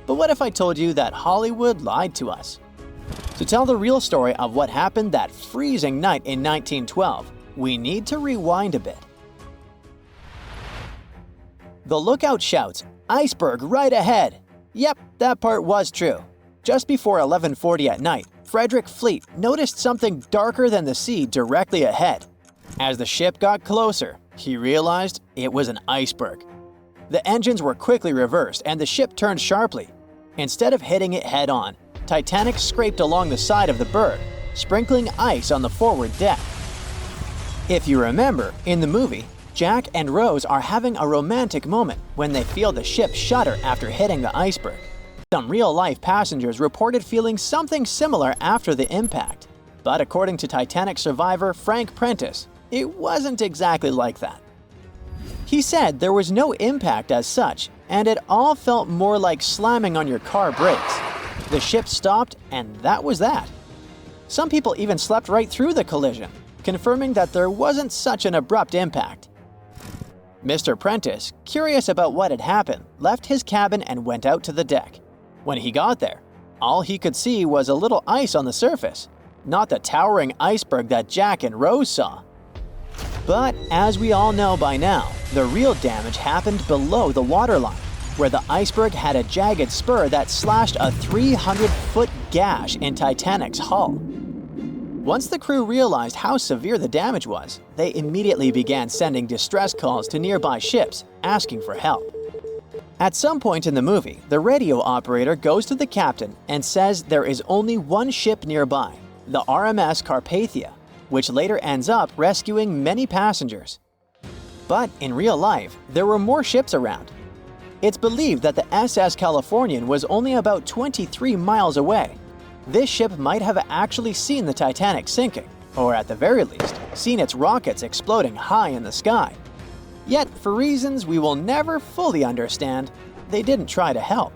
But what if I told you that Hollywood lied to us? To tell the real story of what happened that freezing night in 1912, we need to rewind a bit. The lookout shouts, "Iceberg right ahead!" Yep, that part was true. Just before 11:40 at night, Frederick Fleet noticed something darker than the sea directly ahead. As the ship got closer, he realized it was an iceberg. The engines were quickly reversed and the ship turned sharply. Instead of hitting it head-on, Titanic scraped along the side of the berg, sprinkling ice on the forward deck. If you remember, in the movie, Jack and Rose are having a romantic moment when they feel the ship shudder after hitting the iceberg. Some real-life passengers reported feeling something similar after the impact. But according to Titanic survivor Frank Prentice, it wasn't exactly like that. He said there was no impact as such, and it all felt more like slamming on your car brakes. The ship stopped, and that was that. Some people even slept right through the collision, confirming that there wasn't such an abrupt impact. Mr. Prentice, curious about what had happened, left his cabin and went out to the deck. When he got there, all he could see was a little ice on the surface, not the towering iceberg that Jack and Rose saw. But as we all know by now, the real damage happened below the waterline, where the iceberg had a jagged spur that slashed a 300-foot gash in Titanic's hull. Once the crew realized how severe the damage was, they immediately began sending distress calls to nearby ships, asking for help. At some point in the movie, the radio operator goes to the captain and says there is only one ship nearby, the RMS Carpathia, which later ends up rescuing many passengers. But in real life, there were more ships around. It's believed that the SS Californian was only about 23 miles away. This ship might have actually seen the Titanic sinking, or at the very least, seen its rockets exploding high in the sky. Yet, for reasons we will never fully understand, they didn't try to help.